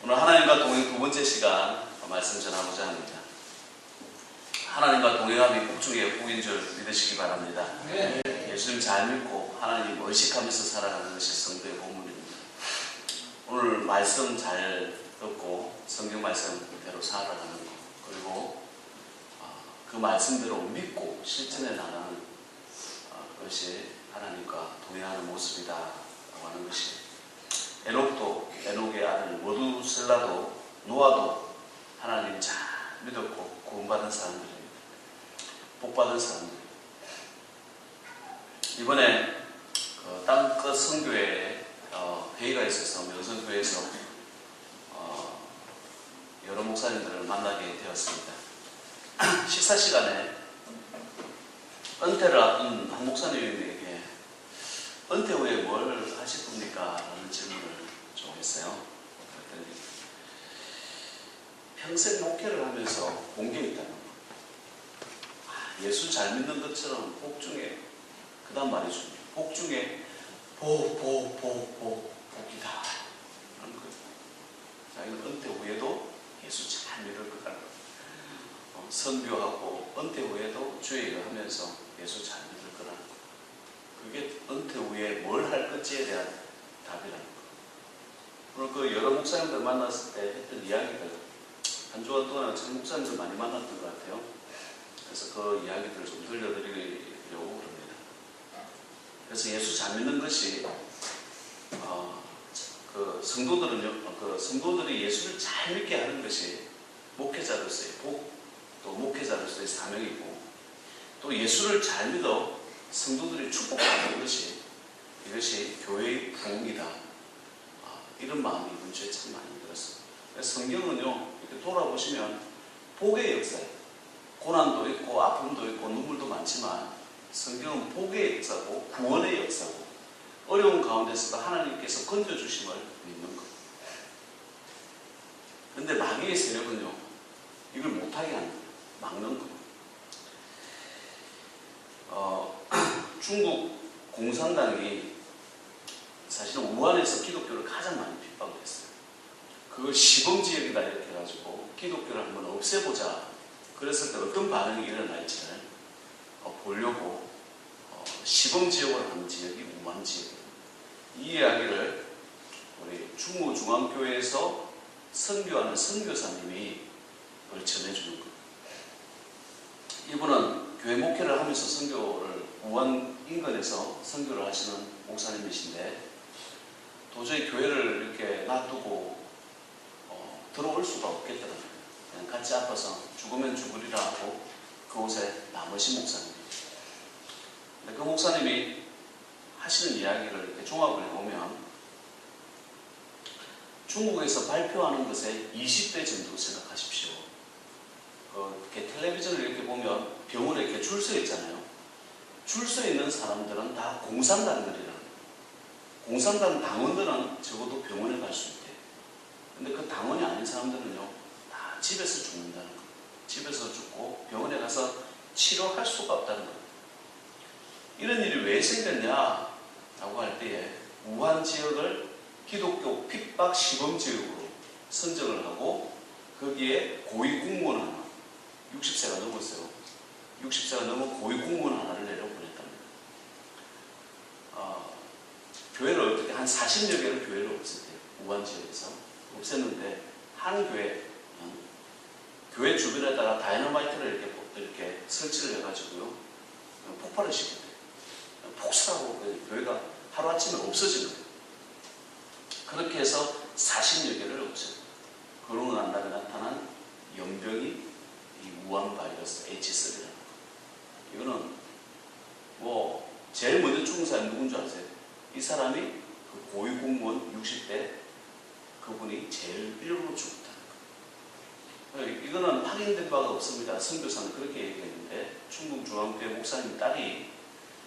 오늘 하나님과 동행 두 번째 시간 말씀 전하고자 합니다. 하나님과 동행함이 복중의 복인 줄 믿으시기 바랍니다. 네. 예수님 잘 믿고 하나님 의식하면서 살아가는 것이 성도의 본문입니다. 오늘 말씀 잘 듣고 성경 말씀대로 살아가는 것, 그리고 그 말씀대로 믿고 실천해 나가는 것이 하나님과 동행하는 모습이다라고 하는 것이, 에녹의 아들 모두셀라도 노아도 하나님 잘 믿었고 구원받은 사람들입니다. 복받은 사람들. 이번에 땅끝 선교회에 회의가 있어서 명성교회에서 여러 목사님들을 만나게 되었습니다. 식사 시간에 은퇴를 앞둔 한 목사님에게 은퇴 후에 뭘 하실 겁니까? 라는 질문을 좀 했어요. 그랬더니 평생 목회를 하면서 본 게 있다는 거. 예수 잘 믿는 것처럼 복 중에, 그 다음 말이죠. 복 중에 복이다. 그런 거예요. 자기는 은퇴 후에도 예수 잘 믿을 거다. 선교하고 은퇴 후에도 주의 일을 하면서 예수 잘 믿을 거라는 거. 그게 은퇴 후에 뭘 할 건지에 대한 답이라는 거. 오늘 그 여러 목사님들 만났을 때 했던 이야기들, 한 주간 동안 참 목사님들 많이 만났던 것 같아요. 그래서 그 이야기들을 좀 들려드리려고 합니다. 그래서 예수 잘 믿는 것이, 성도들이 예수를 잘 믿게 하는 것이 목회자로서의 복, 또 목회자로서의 사명이고, 또 예수를 잘 믿어 성도들이 축복받는 것이, 이것이 교회의 부흥이다. 이런 마음이 이번 주에 참 많이 들었어요. 성경은요, 이렇게 돌아보시면 복의 역사예요. 고난도 있고 아픔도 있고 눈물도 많지만 성경은 복의 역사고 구원의 역사고, 어려운 가운데서도 하나님께서 건져주심을 믿는 것. 그런데 마귀의 세력은요, 이걸 못하게 하는 거예요. 막는 거예요. 중국 공산당이 사실은 우한에서 기독교를 가장 많이 핍박을 했어요. 그걸 시범지역이다 이렇게 해가지고 기독교를 한번 없애보자. 그랬을 때 어떤 반응이 일어날지를 보려고 시범지역으로 하는 지역이 우한 지역이에요. 이 이야기를 우리 충무중앙교회에서 선교하는 선교사님이 그걸 전해주는 거예요. 이분은 교회 목회를 하면서 선교를 우한 인근에서 선교를 하시는 목사님이신데, 도저히 교회를 이렇게 놔두고 들어올 수가 없겠더라고요. 그냥 같이 아파서 죽으면 죽으리라 하고 그곳에 남으신 목사님이에요. 근데 그 목사님이 하시는 이야기를 이렇게 종합을 해보면, 중국에서 발표하는 것에 20배 정도 생각하십시오. 이렇게 텔레비전을 이렇게 보면 병원에 이렇게 줄 서 있잖아요. 줄 서 있는 사람들은 다 공산당들이라는 거예요. 공산당 당원들은 적어도 병원에 갈 수 있대요. 근데 그 당원이 아닌 사람들은요, 다 집에서 죽는다는 거예요. 집에서 죽고 병원에 가서 치료할 수가 없다는 거예요. 이런 일이 왜 생겼냐 라고 할 때에, 우한 지역을 기독교 핍박 시범지역으로 선정을 하고 거기에 고위공무원 하나, 60세가 넘었어요. 60세가 넘은 고위공무원 하나를 내려보냈답니다. 교회를 어떻게 한 40여 개를 교회를 없앴대요. 우한 지역에서 없앴는데, 한 교회 주변에다가 다이너마이트를 이렇게 설치를 해가지고요, 폭발을 시켰대요. 폭사하고 교회가 하루아침에 없어지는 거예요. 그렇게 해서 40여 개를 없애요. 그러고 난 다음에 나타난 연병이 이 우한 바이러스 H3라는 거. 이거는 제일 먼저 죽은 사람이 누군 줄 아세요? 이 사람이 그 고위공무원 60대 그분이 제일 일부러 죽었다는 거예요. 이거는 확인된 바가 없습니다. 선교사는 그렇게 얘기했는데, 충북중앙교회 목사님 딸이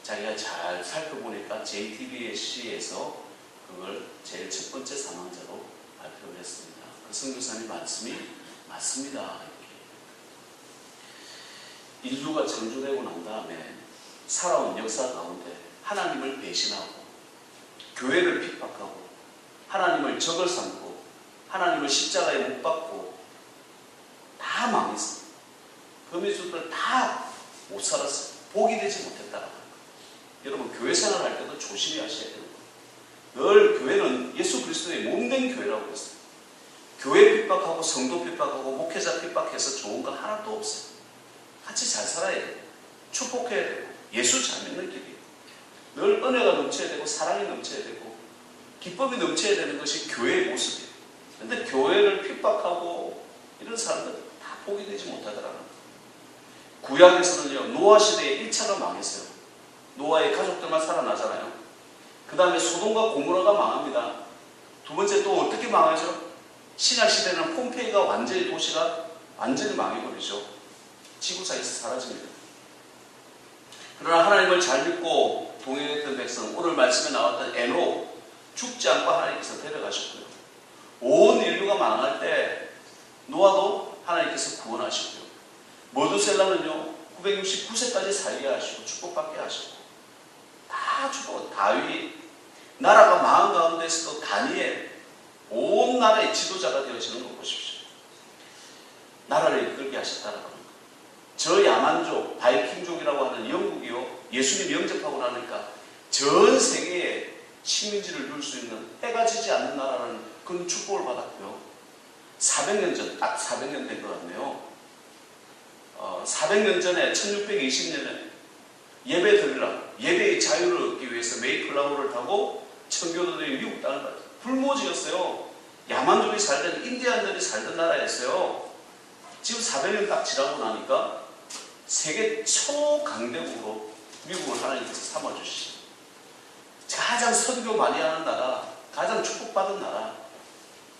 자기가 잘 살펴보니까 JTBC에서 그걸 제일 첫 번째 사망자로 발표를 했습니다. 그 선교사님 말씀이 맞습니다. 이렇게. 인류가 창조되고 난 다음에 살아온 역사 가운데 하나님을 배신하고 교회를 핍박하고 하나님을 적을 삼고 하나님을 십자가에 못 박고 다 망했어요. 거미줄들 다 못 살았어요. 복이 되지 못했다라는 거예요. 여러분 교회 생활할 때도 조심히 하셔야 돼요. 늘 교회는 예수 그리스도의 몸된 교회라고 했어요. 교회 핍박하고 성도 핍박하고 목회자 핍박해서 좋은 거 하나도 없어요. 같이 잘 살아야 돼요. 축복해야 되고 예수 잘 믿는 길이에요. 늘 은혜가 넘쳐야 되고 사랑이 넘쳐야 되고 기쁨이 넘쳐야 되는 것이 교회의 모습이에요. 그런데 교회를 핍박하고 이런 사람들 다 복이 되지 못하더라는 거예요. 구약에서는요, 노아 시대에 1차가 망했어요. 노아의 가족들만 살아나잖아요. 그 다음에 소돔과 고모라가 망합니다. 두 번째 또 어떻게 망하죠? 신약 시대는 폼페이가 완전히 도시가 완전히 망해버리죠. 지구상에서 사라집니다. 그러나 하나님을 잘 믿고 동행했던 백성, 오늘 말씀에 나왔던 에녹, 죽지 않고 하나님께서 데려가셨고요. 온 인류가 망할 때 노아도 하나님께서 구원하시고요. 머두셀라는요 969세까지 살게 하시고 축복받게 하시고 다 축복. 다윗 나라가 망한 가운데서도 다니엘 온 나라의 지도자가 되어지는 거 보십시오. 나라를 이끌게 하셨다는 겁니다. 저 야만족, 바이킹족이라고 하는 영국이요 예수님 영접하고 나니까 전 세계에 식민지를 둘 수 있는 해가 지지 않는 나라라는 그런 축복을 받았고요. 400년 전, 딱 400년 된 것 같네요. 400년 전에 1620년에 예배 드리라, 예배의 자유를 얻기 위해서 메이플라워를 타고 청교도들이 미국 땅을 받았어요. 불모지였어요. 야만족이 살던, 인디안들이 살던 나라였어요. 지금 400년 딱 지나고 나니까 세계 초강대국으로 미국을 하나님께서 삼아주시죠. 가장 선교 많이 하는 나라, 가장 축복받은 나라,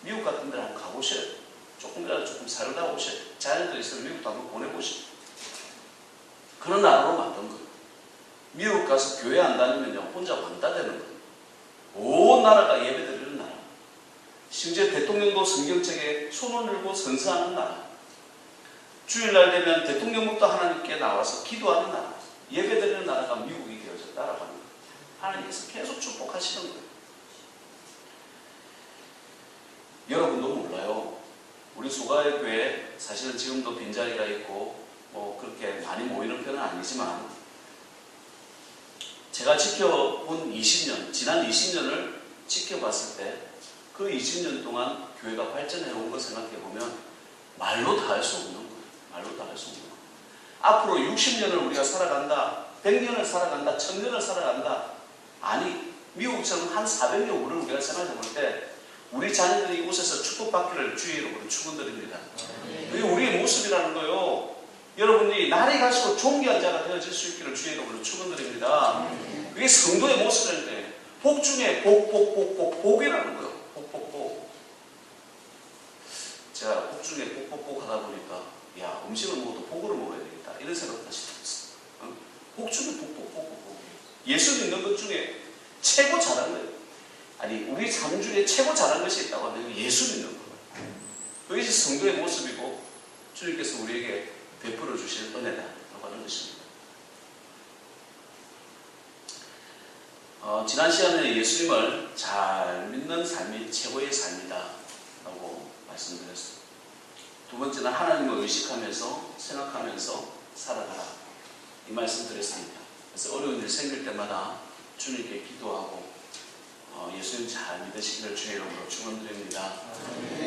미국 같은 데를 한번 가보셔야 돼요. 조금이라도 조금 살다 오셔야 돼요. 자녀들 있으면 미국도 한번 보내보시죠. 그런 나라로 만든 거예요. 미국 가서 교회 안 다니면요, 혼자 왕따 되는 거예요. 온 나라가 예배 드리는 나라. 심지어 대통령도 성경책에 손을 들고 선서하는 나라. 주일날 되면 대통령부터 하나님께 나와서 기도하는 나라. 예배 드리는 나라가 미국이 되어졌다라고 합니다. 하나님께서 계속 축복하시는 거예요. 여러분도 몰라요. 우리 소가의 교회 사실은 지금도 빈자리가 있고 뭐 그렇게 많이 모이는 편은 아니지만 제가 지켜본 20년, 지난 20년을 지켜봤을 때 그 20년 동안 교회가 발전해온 걸 생각해보면 말로 다 할 수 없는 거예요. 말로 다 할 수 없는 거예요. 앞으로 60년을 우리가 살아간다, 100년을 살아간다, 1000년을 살아간다. 아니, 미국처럼 한 400년 후를 우리가 생각해볼 때 우리 자녀들이 이곳에서 축복받기를 주의 이름으로 축원드립니다. 그게 우리의 모습이라는 거예요. 여러분이 날이 갈수록 존귀한 자가 되어질 수 있기를 주의 이름으로 축원드립니다. 그게 성도의 모습인데 복 중에 복이라는 거예요. 복. 제가 복 중에 복 하다 보니까 야, 음식을 먹어도 복으로 먹어야 되겠다 이런 생각을 다시 들었어요. 복 중에 복. 예수 믿는 것 중에 최고 잘한 거예요. 아니, 우리 삶 중에 최고 잘한 것이 있다고 하면 예수 믿는 거예요. 그것이 성도의 모습이고 주님께서 우리에게 베풀어 주실 은혜다라고 하는 것입니다. 지난 시간에 예수님을 잘 믿는 삶이 최고의 삶이다 라고 말씀드렸어요. 두 번째는 하나님을 의식하면서 생각하면서 살아가라 이 말씀 드렸습니다. 그래서 어려운 일 생길 때마다 주님께 기도하고 예수님 잘 믿으시기를 주의 이름으로 축원드립니다.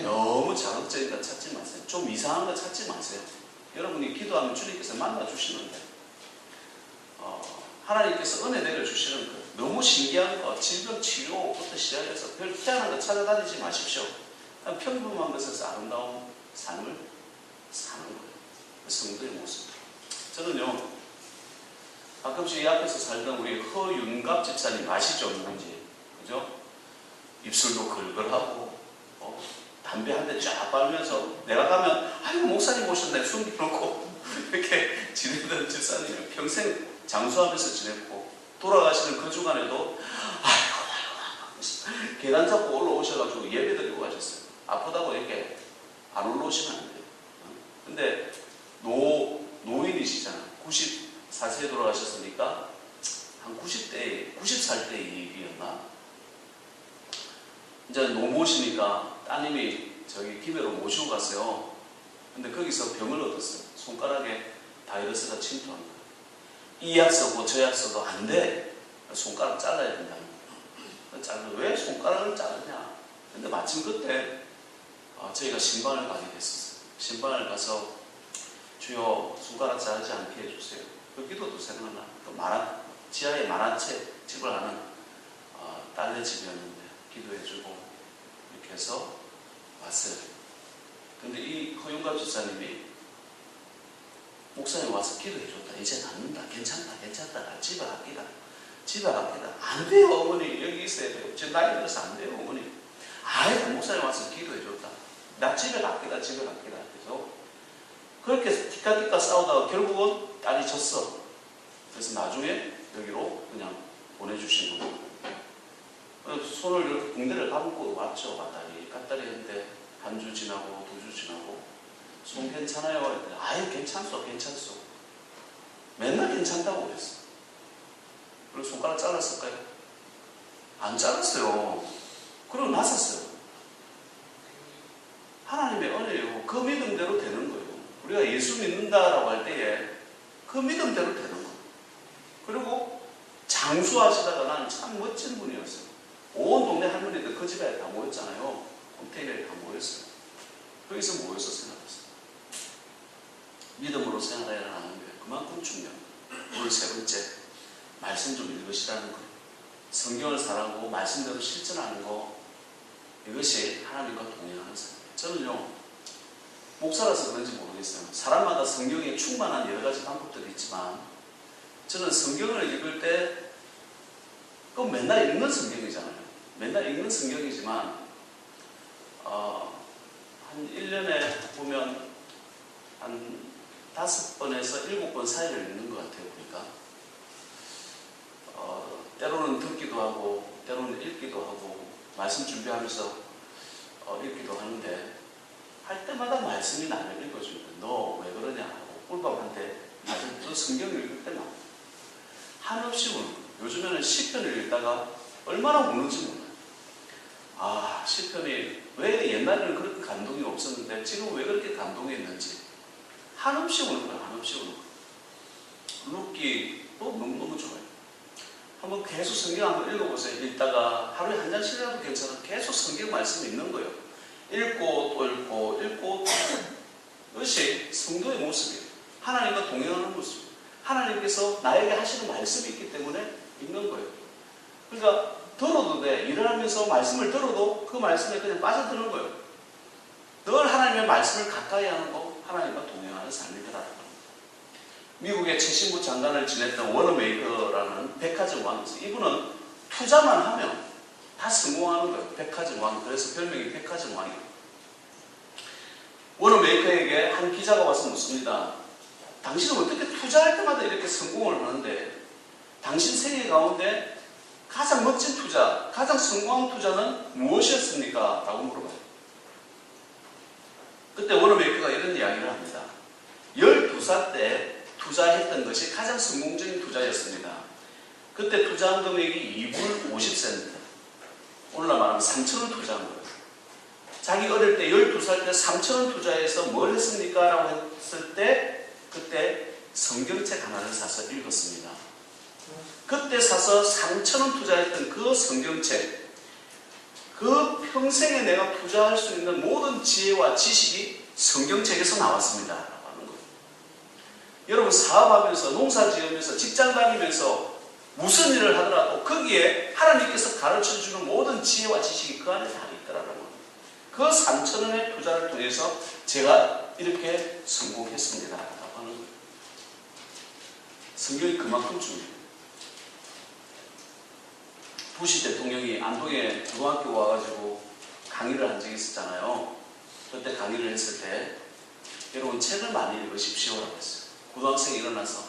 너무 자극적인 거 찾지 마세요. 좀 이상한 거 찾지 마세요. 여러분이 기도하면 주님께서 만나주시는데 하나님께서 은혜 내려주시는 거 너무 신기한 거, 질병 치료부터 시작해서 별 희한한 거 찾아다니지 마십시오. 평범한 것에서 아름다운 삶을 사는 거예요. 성도의 모습. 저는요, 가끔씩 이 앞에서 살던 우리 허윤갑 집사님 아시죠? 누군지. 그죠? 입술도 걸걸하고 담배 한 대 쫙 빨면서 내가 가면 아이고 목사님 오셨네 숨겨놓고 이렇게 지내던 집사님이 평생 장수하면서 지냈고 돌아가시는 그 주간에도 아이고 계단 잡고 올라오셔가지고 예배 드리고 가셨어요. 아프다고 이렇게 안 올라오시면 안 돼요. 근데 노인이시잖아. 94세에 돌아가셨으니까 한 90살 때 일이었나? 이제 노모시니까 따님이 저기 김해로 모시고 갔어요. 근데 거기서 병을 얻었어요. 손가락에 바이러스가 침투한 거예요. 이 약 써고 저 약 써도 안 돼. 손가락 잘라야 된다는 거예요. 왜 손가락을 자르냐? 근데 마침 그때 저희가 신방을 가게 됐었어요. 신방을 가서 주여 손가락 자르지 않게 해주세요. 그 기도도 생각나. 또 지하에 만화책집을 하는 딸네 집이었는데 기도해주고 이렇게 해서 왔어요. 근데 이 허용갑 집사님이 목사님 와서 기도해줬다. 이제 낫는다. 괜찮다. 집에 갑니다. 안 돼요 어머니. 여기 있어야 돼요. 제 나이 들어서 안 돼요 어머니. 목사님 와서 기도해줬다. 나 집에 갑니다. 그래서 그렇게 티까티까 싸우다가 결국은 딸이 졌어. 그래서 나중에 여기로 그냥 보내주신 거고. 손을 이렇게 붕대를 감고 왔죠. 갔다리 했는데 한 주 지나고 2주 지나고 손 괜찮아요? 괜찮소. 맨날 괜찮다고 그랬어. 그리고 손가락 잘랐을까요? 안 잘랐어요. 그리고 나섰어요. 하나님의 은혜요. 그 믿음대로 되는 거예요. 우리가 예수 믿는다라고 할 때에 그 믿음대로 되는 거예요. 그리고 장수하시다가 나는 참 멋진 분이었어요. 온 동네 할머니들 그 집에 다 모였잖아요. 컨테이너에 다 모였어요. 거기서 모여서 생각했어요. 믿음으로 생활해야 하는 게 그만큼 중요해요. 오늘 세 번째, 말씀 좀 읽으시라는 거예요. 성경을 사랑하고 말씀대로 실천하는 거, 이것이 하나님과 동행하는 삶이에요. 저는요, 목사라서 그런지 모르겠어요. 사람마다 성경에 충만한 여러 가지 방법들이 있지만 저는 성경을 읽을 때 꼭 맨날 읽는 성경이잖아요. 맨날 읽는 성경이지만 한 1년에 보면 한 5번에서 7번 사이를 읽는 것 같아요. 보니까 때로는 듣기도 하고 때로는 읽기도 하고 말씀 준비하면서 읽기도 하는데 할 때마다 말씀이 나를 읽어줍니다. 너 왜 그러냐 하고 꿀밤한테 아주 또 성경을 읽을 때만 한없이 우는 거예요. 요즘에는 시편을 읽다가 얼마나 우는지 몰라요. 시편이 왜 옛날에는 그렇게 감동이 없었는데 지금 왜 그렇게 감동이 있는지 한없이 우는 거예요. 한없이 우는 거예요. 룻기 너무너무 좋아요. 한번 계속 성경 한번 읽어보세요. 읽다가 하루에 한 장씩이라도 괜찮아. 계속 성경 말씀이 있는 거예요. 읽고 또 읽고 이것이 성도의 모습이에요. 하나님과 동행하는 모습. 하나님께서 나에게 하시는 말씀이 있기 때문에 읽는 거예요. 그러니까 들어도 돼. 일을 하면서 말씀을 들어도 그 말씀에 그냥 빠져드는 거예요. 늘 하나님의 말씀을 가까이 하는 거, 하나님과 동행하는 삶이더라. 미국의 최신부 장관을 지냈던 워너메이커라는 백화점 왕이었어요. 이분은 투자만 하면 다 성공하는 거예요. 백화점 왕. 그래서 별명이 백화점 왕이에요. 워너메이커에게 한 기자가 와서 묻습니다. 당신은 어떻게 투자할 때마다 이렇게 성공을 하는데 당신 생애 가운데 가장 멋진 투자, 가장 성공한 투자는 무엇이었습니까? 라고 물어봐요. 그때 워너메이커가 이런 이야기를 합니다. 12살 때 투자했던 것이 가장 성공적인 투자였습니다. 그때 투자한 금액이 2불 50센트. 오늘날 말하면 3,000원 투자한 거예요. 자기 어릴 때 12살 때 3,000원 투자해서 뭘 했습니까? 라고 했을 때 그때 성경책 하나를 사서 읽었습니다. 그때 사서 3,000원 투자했던 그 성경책, 그 평생에 내가 투자할 수 있는 모든 지혜와 지식이 성경책에서 나왔습니다. 라고 하는 거예요. 여러분 사업하면서 농사 지으면서 직장 다니면서 무슨 일을 하더라도 거기에 하나님께서 가르쳐주는 모든 지혜와 지식이 그 안에 다 있더라는 거예요. 그 3,000원의 투자를 통해서 제가 이렇게 성공했습니다. 라고 하는 거예요. 성경이 그만큼 중요해요. 부시 대통령이 안동에 고등학교 와가지고 강의를 한 적이 있었잖아요. 그때 강의를 했을 때 여러분 책을 많이 읽으십시오라고 했어요. 고등학생이 일어나서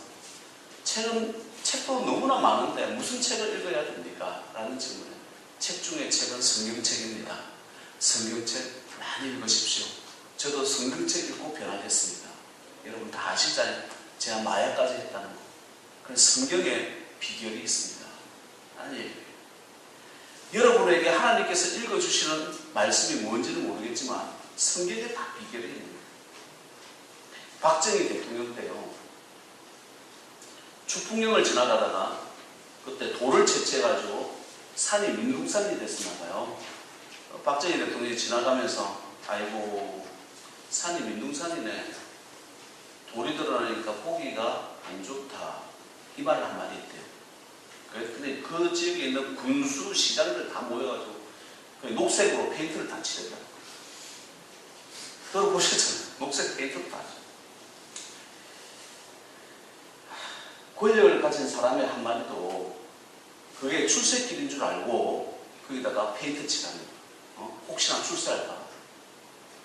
책도 너무나 많은데 무슨 책을 읽어야 됩니까? 라는 질문에 책 중에 책은 성경책입니다. 성경책 많이 읽으십시오. 저도 성경책 읽고 변화됐습니다. 여러분 다 아시잖아요. 제가 마약까지 했다는 거. 그래서 성경에 비결이 있습니다. 아니 여러분에게 하나님께서 읽어주시는 말씀이 뭔지는 모르겠지만 성경에 다 비결이 있는 거예요. 박정희 대통령 때요. 추풍령을 지나가다가 그때 돌을 채취해가지고 산이 민둥산이 됐었나봐요. 박정희 대통령이 지나가면서 아이고 산이 민둥산이네. 돌이 드러나니까 보기가 안 좋다. 이 말을 한마디 했대요. 근데 그 지역에 있는 군수 시장들 다 모여가지고 녹색으로 페인트를 다 칠했다. 들어보셨잖아요. 녹색 페인트를 다 칠했다. 권력을 가진 사람의 한마디도 그게 출세길인 줄 알고 거기다가 페인트 칠하는 거예요. 혹시나 출세할까.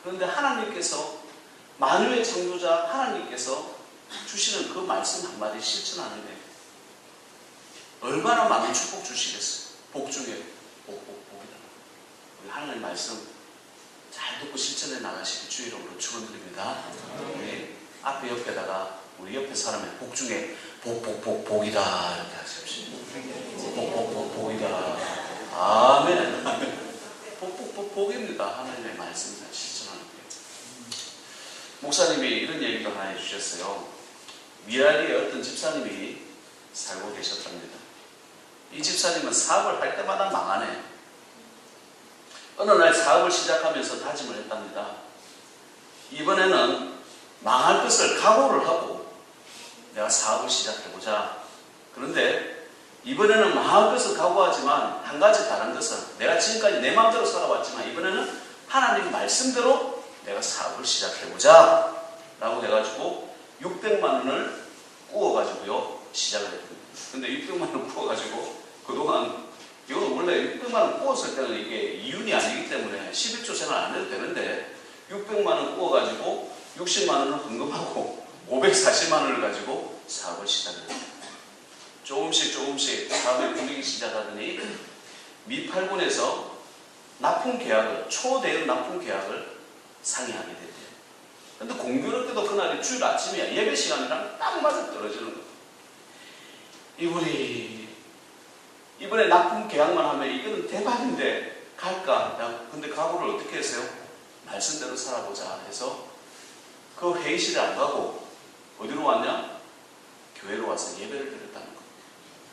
그런데 하나님께서 만유의 창조자 하나님께서 주시는 그 말씀 한마디 실천하는 게 얼마나 많은 축복 주시겠어요. 복 중에 복이다. 우리 하나님 말씀 잘 듣고 실천해 나가시길 주의 이름으로 축원드립니다. 우리 앞에 옆에다가 우리 옆에 사람의 복 중에 복이다 이렇게 하십시오. 복이다. 아멘. 복입니다. 하나님의 말씀 잘 실천하는 게. 목사님이 이런 얘기도 하나 해주셨어요. 미라리에 어떤 집사님이 살고 계셨답니다. 이 집사님은 사업을 할 때마다 망하네. 어느 날 사업을 시작하면서 다짐을 했답니다. 이번에는 망할 것을 각오를 하고 내가 사업을 시작해보자. 그런데 이번에는 망할 것을 각오하지만 한 가지 다른 것은 내가 지금까지 내 마음대로 살아왔지만 이번에는 하나님 말씀대로 내가 사업을 시작해보자 라고 해가지고 600만 원을 구워가지고요 시작을 했습니다. 근데 600만 원을 구워가지고 그동안 이거는 원래 600만 원 구웠을 때는 이게 이윤이 아니기 때문에 11조 생활 안 해도 되는데 600만 원 구워가지고 60만 원을 헌금하고 540만 원을 가지고 사업을 시작했습니다. 조금씩 사업을 꾸미기 시작하더니 미8군에서 납품 계약을 초대형 납품 계약을 상의하게 됐대요. 근데 공교롭게도 그날이 주일 아침이야. 예배 시간이랑 딱 맞아 떨어지는 거예요. 이분이 이번에 납품 계약만 하면 이거는 대박인데 갈까? 근데 각오를 어떻게 했어요? 말씀대로 살아보자 해서 그 회의실에 안 가고 어디로 왔냐? 교회로 와서 예배를 드렸다는 거예요.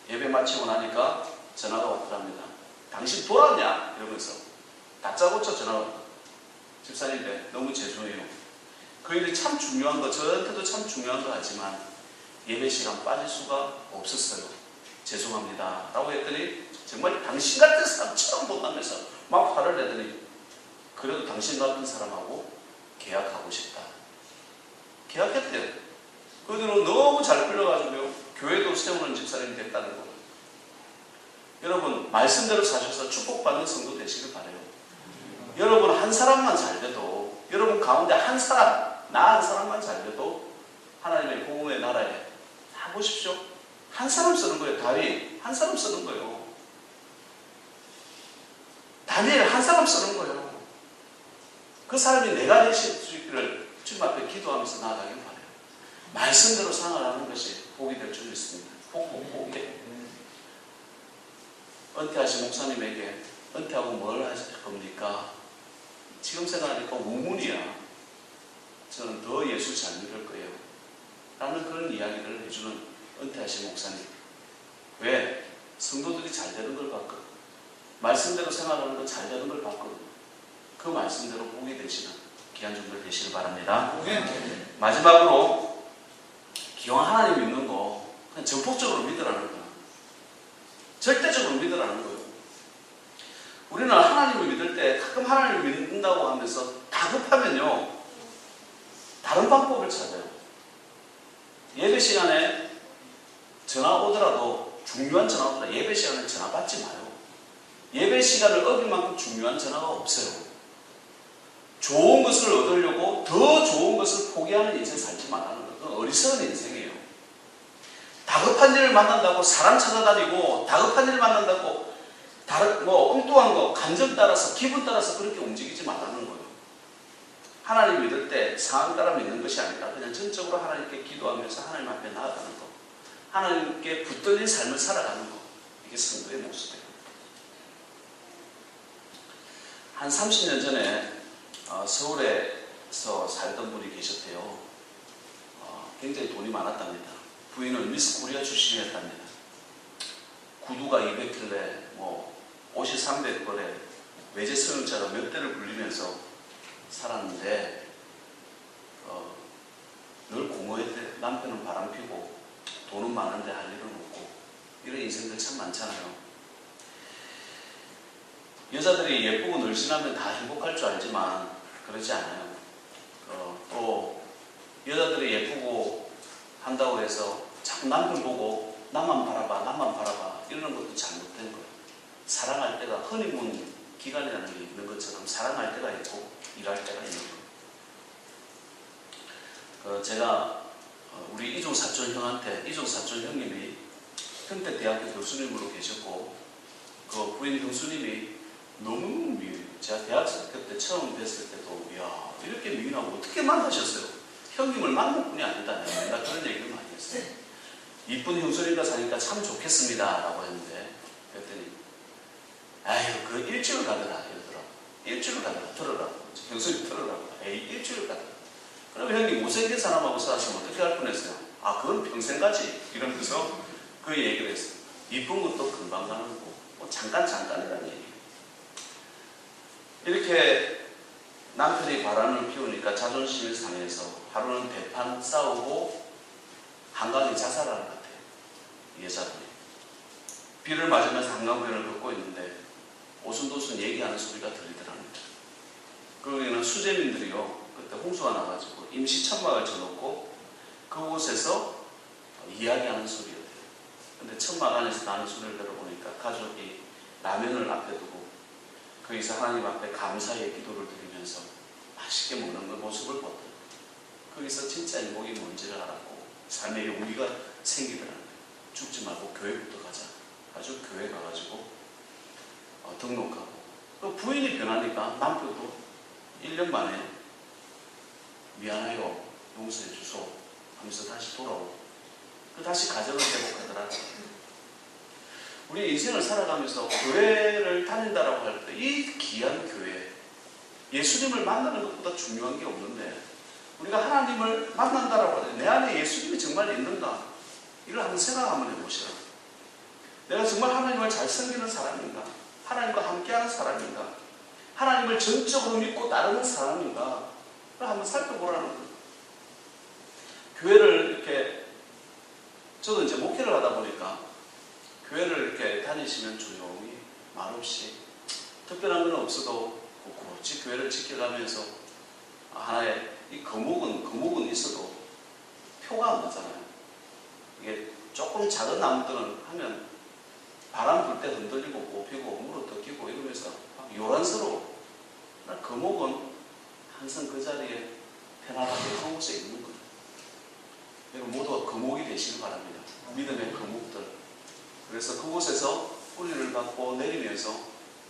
예배 마치고 나니까 전화가 왔더랍니다. 당신 돌았냐? 이러면서 다짜고짜 전화가 왔다. 집사님들 너무 죄송해요. 그 일이 참 중요한 거, 저한테도 참 중요한 거 하지만 예배 시간 빠질 수가 없었어요. 죄송합니다. 라고 했더니 정말 당신 같은 사람 처음 본다면서 막 화를 내더니 그래도 당신 같은 사람하고 계약하고 싶다. 계약했대요. 그 뒤로 너무 잘 끌려가지고요. 교회도 세우는 집사님이 됐다는 거예요. 여러분 말씀대로 사셔서 축복받는 성도 되시길 바라요. 여러분 한 사람만 잘 돼도 여러분 가운데 한 사람 나 한 사람만 잘 돼도 하나님의 복음의 나라에 다 보십시오. 한 사람 쓰는 거예요. 다윗 한 사람 쓰는 거예요. 다니엘 한 사람 쓰는 거예요. 그 사람이 내가 되실 수 있기를 주님 앞에 기도하면서 나아가길 바라요. 말씀대로 생활하는 것이 복이 될 줄 믿습니다. 복이. 은퇴하신 목사님에게 은퇴하고 뭘 하실 겁니까? 지금 생각하니까 우문이야. 저는 더 예수 잘 믿을 거예요. 라는 그런 이야기를 해주는 은퇴하신 목사님. 왜? 성도들이 잘 되는 걸 봤거든. 말씀대로 생활하는 거 잘 되는 걸 봤거든. 그 말씀대로 복이 되시는 귀한 종들 되시길 바랍니다. 마지막으로 기왕 하나님 믿는 거 그냥 전폭적으로 믿으라는 거야. 절대적으로 믿으라는 거예요. 우리는 하나님을 믿을 때 가끔 하나님을 믿는다고 하면서 다급하면요 다른 방법을 찾아요. 예배 시간에 전화 오더라도 중요한 전화 오더라도 예배 시간에 전화 받지 마요. 예배 시간을 어길 만큼 중요한 전화가 없어요. 좋은 것을 얻으려고 더 좋은 것을 포기하는 인생 살지 말라는 거예요. 그건 어리석은 인생이에요. 다급한 일을 만난다고 사람 찾아다니고 다급한 일을 만난다고 다른 엉뚱한 거 감정 따라서 기분 따라서 그렇게 움직이지 말라는 거예요. 하나님 믿을 때 상황 따라 믿는 것이 아니라 그냥 전적으로 하나님께 기도하면서 하나님 앞에 나아가는 거, 하나님께 붙들린 삶을 살아가는 거, 이게 성도의 모습이에요. 한 30년 전에 서울에서 살던 분이 계셨대요. 굉장히 돈이 많았답니다. 부인은 미스 코리아 출신이었답니다. 구두가 200킬레, 옷이 300벌에 외제 승용차가 몇 대를 굴리면서 살았는데 늘 공허했대. 남편은 바람피고 돈은 많은데 할 일은 없고, 이런 인생들 참 많잖아요. 여자들이 예쁘고 늘씬하면 다 행복할 줄 알지만 그러지 않아요. 또 여자들이 예쁘고 한다고 해서 자꾸 남편 보고 나만 바라봐 이러는 것도 잘못된 거예요. 사랑할 때가, 허니문 기간이라는 게 있는 것처럼 사랑할 때가 있고 일할 때가 있는 거예요. 제가 우리 이종 사촌 형님이 평택대학교 교수님으로 계셨고, 그 부인 형수님이 너무 미워요. 제가 대학생 때 처음 뵀을 때도 이야, 이렇게 미인하고 어떻게 만나셨어요? 형님을 만날 뿐이 아니다. 내가 그런 얘기를 많이 했어요. 이쁜 형수님과 사니까 참 좋겠습니다 라고 했는데, 그랬더니 아유, 그 일주일 가더라 이러더라고. 일주일 가더라. 들으라고. 형수님 들으라고. 에이, 일주일 가더라. 그럼 형님 못생긴 사람하고 살았으면 어떻게 할 뻔했어요? 그건 평생 가지 이러면서 그 얘기를 했어요. 이쁜 것도 금방 가는 거고, 잠깐이라는 얘기. 이렇게 남편이 바람을 피우니까 자존심이 상해서 하루는 대판 싸우고 한강에 자살하는 것 같아요. 여자분이. 비를 맞으면서 한강변을 걷고 있는데 오순도순 얘기하는 소리가 들리더랍니다. 거기는 수재민들이요, 그때 홍수가 나가지고 임시 천막을 쳐놓고 그곳에서 이야기하는 소리였대요. 근데 천막 안에서 나는 소리를 들어보니까 가족이 라면을 앞에 두고 거기서 하나님 앞에 감사의 기도를 드리면서 맛있게 먹는 그 모습을 봤더니 거기서 진짜 행복이 뭔지를 알았고 삶의 용기가 생기더라고요. 죽지 말고 교회부터 가자. 아주 교회 가가지고 등록하고, 또 부인이 변하니까 남편도 1년 만에 미안해요, 용서해 주소 하면서 다시 돌아오고, 다시 가정을 회복하더라고요. 우리 인생을 살아가면서 교회를 다닌다라고 할 때 이 귀한 교회, 예수님을 만나는 것보다 중요한 게 없는데, 우리가 하나님을 만난다라고 할 때 내 안에 예수님이 정말 있는가, 이걸 한번 생각 한번 해보시라. 내가 정말 하나님을 잘 섬기는 사람인가, 하나님과 함께하는 사람인가, 하나님을 전적으로 믿고 따르는 사람인가, 그걸 한번 살펴보라는 거예요. 교회를 이렇게, 저도 이제 목회를 하다 보니까 교회를 이렇게 다니시면 조용히 말없이 특별한 건 없어도 굳이 교회를 지켜가면서 하나의 이 거목은 있어도 표가 안 나잖아요. 이게 조금 작은 나무들은 하면 바람 불 때 흔들리고 뽑히고 물어뜯기고 이러면서 막 요란스러워. 거목은 항상 그 자리에 편안하게 한 곳에 있는 거예요. 여러분 모두가 거목이 되시길 바랍니다. 믿음의 거목들. 그래서 그곳에서 뿌리를 받고 내리면서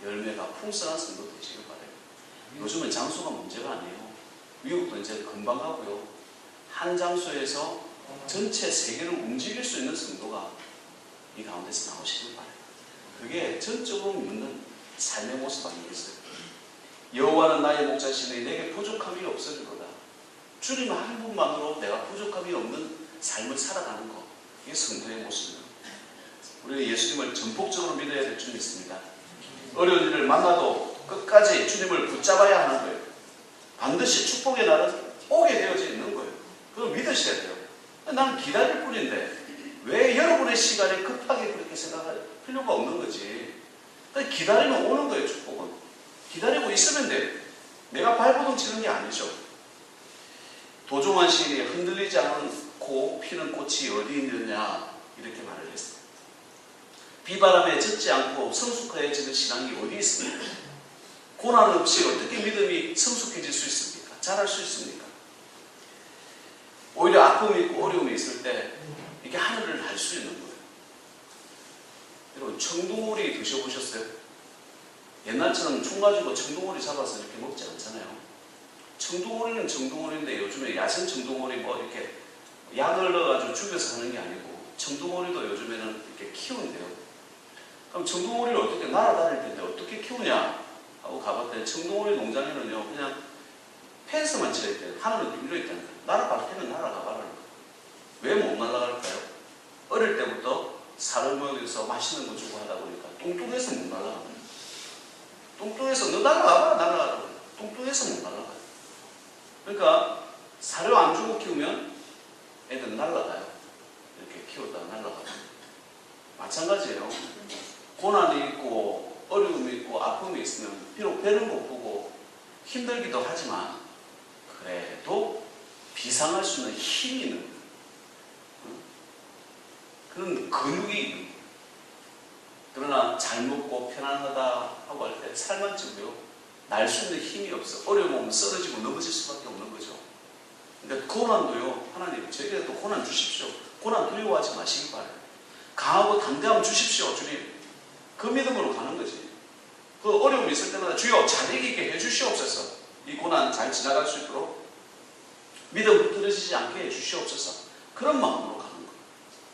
열매가 풍성한 성도 되시길 바라요. 요즘은 장소가 문제가 아니에요. 미국도 이제 금방 가고요. 한 장소에서 전체 세계를 움직일 수 있는 성도가 이 가운데서 나오시길 바라요. 그게 전적으로 믿는 삶의 모습 아니겠어요? 여호와는 나의 목자시니 내게 부족함이 없으리로다. 주님 한 분만으로 내가 부족함이 없는 삶을 살아가는 것, 이게 성도의 모습입니다. 우리는 예수님을 전폭적으로 믿어야 될 줄 믿습니다. 어려운 일을 만나도 끝까지 주님을 붙잡아야 하는 거예요. 반드시 축복의 날은 오게 되어져 있는 거예요. 그걸 믿으셔야 돼요. 나는 기다릴 뿐인데 왜 여러분의 시간에 급하게 그렇게 생각할 필요가 없는 거지. 기다리면 오는 거예요. 축복은. 기다리고 있으면 돼요. 내가 발버둥 치는 게 아니죠. 도종환 시인이 흔들리지 않고 피는 꽃이 어디 있느냐 이렇게 말을 했어요. 비바람에 젖지 않고 성숙해지는 신앙이 어디 있습니까? 고난 없이 어떻게 믿음이 성숙해질 수 있습니까? 자랄 수 있습니까? 오히려 아픔이 있고 어려움이 있을 때 이게 하늘을 날 수 있는 거예요. 여러분 청둥오리 드셔보셨어요? 옛날처럼 총 가지고 청둥오리 잡아서 이렇게 먹지 않잖아요. 청둥오리는 청둥오리인데 요즘에 야생 청둥오리 뭐 이렇게 약을 넣어가지고 죽여서 하는 게 아니고 청둥오리도 요즘에는 이렇게 키운대요. 그럼 청둥오리를 어떻게 날아다닐 텐데 어떻게 키우냐 하고 가봤더니 청둥오리 농장에는요 그냥 펜스만 쳐야 돼요. 하늘은 뚫려 있다는 거예요. 날아갈 때는 날아가 봐라는 거예요. 왜 못 날아갈까요? 어릴 때부터 살을 먹여서 맛있는 거 주고 하다 보니까 뚱뚱해서 못 날아가는 거예요. 뚱뚱해서 너 날아가라 날아가라고. 뚱뚱해서 못 날아가요. 그러니까 사료 안 주고 키우면 애들은 날아가요. 이렇게 키웠다가 날아가요. 마찬가지예요. 고난이 있고 어려움이 있고 아픔이 있으면 비록 배는 고프고 힘들기도 하지만 그래도 비상할 수 있는 힘이 있는 거예요. 그런 근육이 있는 거예요. 그러나 잘 먹고 편안하다 하고 할 때 살만 찌고요. 날 수 있는 힘이 없어. 어려움 오면 쓰러지고 넘어질 수밖에 없는 거죠. 근데 고난도요. 하나님 저에게도 고난 주십시오. 고난 두려워하지 마시기 바라요. 강하고 담대함 주십시오. 주님. 그 믿음으로 가는 거지. 그 어려움이 있을 때마다 주여 잘 이기게 해주시옵소서. 이 고난 잘 지나갈 수 있도록 믿음 흐트러지지 않게 해주시옵소서. 그런 마음으로 가는 거예요.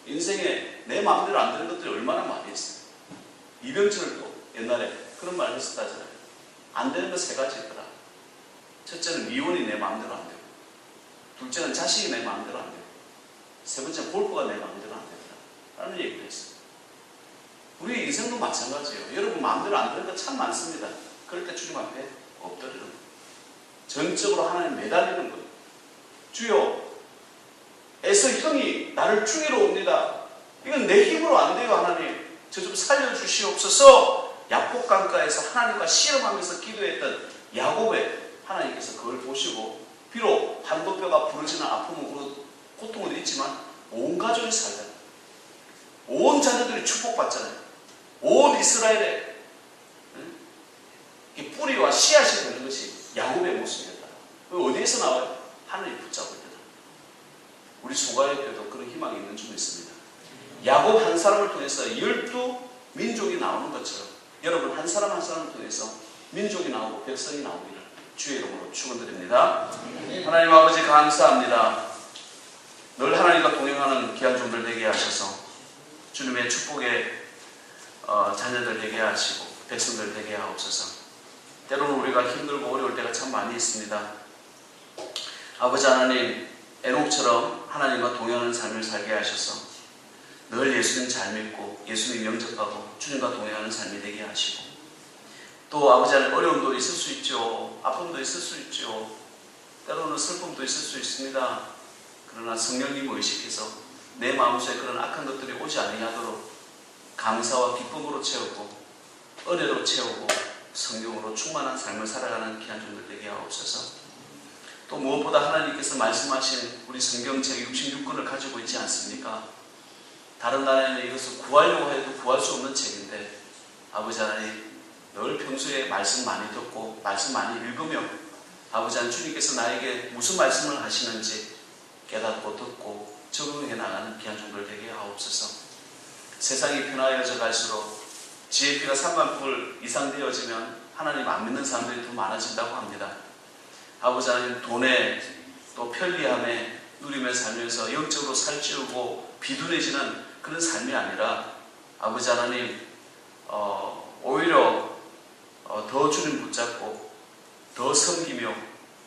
인생에 내 마음대로 안 되는 것들이 얼마나 많이 있어요. 이병철도 옛날에 그런 말 했었다잖아요. 안 되는 거 3가지 있더라. 첫째는 미혼이 내 마음대로 안 되고, 둘째는 자식이 내 마음대로 안 되고, 세 번째는 골프가 내 마음대로 안 되더라. 라는 얘기를 했어요. 우리 인생도 마찬가지예요. 여러분 마음대로 안 되는 거 참 많습니다. 그럴 때 주님 앞에 엎드리는 거예요. 전적으로 하나님 매달리는 거예요. 주여, 에서 형이 나를 죽이러 옵니다. 이건 내 힘으로 안 돼요. 하나님 저 좀 살려주시옵소서. 야복강가에서 하나님과 씨름하면서 기도했던 야곱의 하나님께서 그걸 보시고 비록 한도뼈가 부러지는 아픔은 고통은 있지만 온 가족이 살잖아요. 온 자녀들이 축복받잖아요. 온 이스라엘의 뿌리와 씨앗이 되는 것이 야곱의 모습이었다. 어디에서 나와요? 하늘이 붙잡을 때다. 우리 소가에게도 그런 희망이 있는 줄 믿습니다. 야곱 한 사람을 통해서 12민족이 나오는 것처럼 여러분 한 사람 한 사람을 통해서 민족이 나오고 백성이 나오기를 주의 이름으로 축원드립니다. 하나님 아버지 감사합니다. 늘 하나님과 동행하는 귀한 종들 되게 하셔서 주님의 축복의 자녀들 되게 하시고 백성들 되게 하옵소서. 때로는 우리가 힘들고 어려울 때가 참 많이 있습니다. 아버지 하나님, 에녹처럼 하나님과 동행하는 삶을 살게 하셔서 늘 예수님 잘 믿고 예수님 영접하고 주님과 동행하는 삶이 되게 하시고, 또 아버지 하나님 어려움도 있을 수 있죠. 아픔도 있을 수 있죠. 때로는 슬픔도 있을 수 있습니다. 그러나 성령님 의식해서 내 마음속에 그런 악한 것들이 오지 아니하도록 감사와 기쁨으로 채우고 은혜로 채우고 성령으로 충만한 삶을 살아가는 귀한 종들 되게 하옵소서. 또 무엇보다 하나님께서 말씀하신 우리 성경책 66권을 가지고 있지 않습니까? 다른 나라에는 이것을 구하려고 해도 구할 수 없는 책인데 아버지 하나님 늘 평소에 말씀 많이 듣고 말씀 많이 읽으며 아버지 하나님 주님께서 나에게 무슨 말씀을 하시는지 깨닫고 듣고 적응해 나가는 귀한 종들 되게 하옵소서. 세상이 편하여져 갈수록 지혜비가 3만 불 이상 되어지면 하나님 안 믿는 사람들이 더 많아진다고 합니다. 아버지 하나님 돈에 또 편리함에 누리며 살면서 영적으로 살찌우고 비둔해지는 그런 삶이 아니라 아버지 하나님 오히려 더 주님 붙잡고 더 섬기며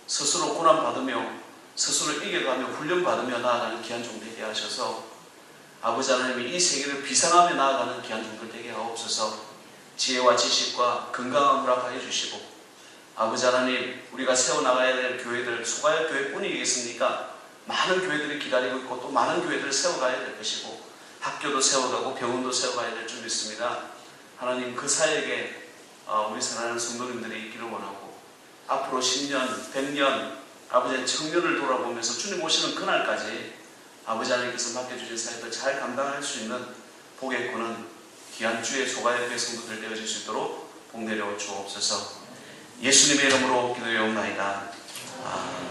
스스로 고난받으며 스스로 이겨가며 훈련받으며 나아가는 귀한 종 되게 하셔서 아버지 하나님이 이 세계를 비상하며 나아가는 귀한 종들 되게 하옵소서. 지혜와 지식과 건강한 허락하여 주시고 아버지 하나님 우리가 세워나가야 될 교회들 소가역 교회뿐이겠습니까? 많은 교회들이 기다리고 있고 또 많은 교회들을 세워가야 될 것이고 학교도 세워가고 병원도 세워가야 될 줄 믿습니다. 하나님 그 사역에 우리 사랑하는 성도님들이 있기를 원하고 앞으로 10년, 100년 아버지의 청년을 돌아보면서 주님 오시는 그날까지 아버지 하나님께서 맡겨주신 사역을 잘 감당할 수 있는 복의 권은 귀한 주의 소가역의 성도들 되어질 수 있도록 복 내려 주옵소서. 예수님의 이름으로 기도하옵나이다. 아멘.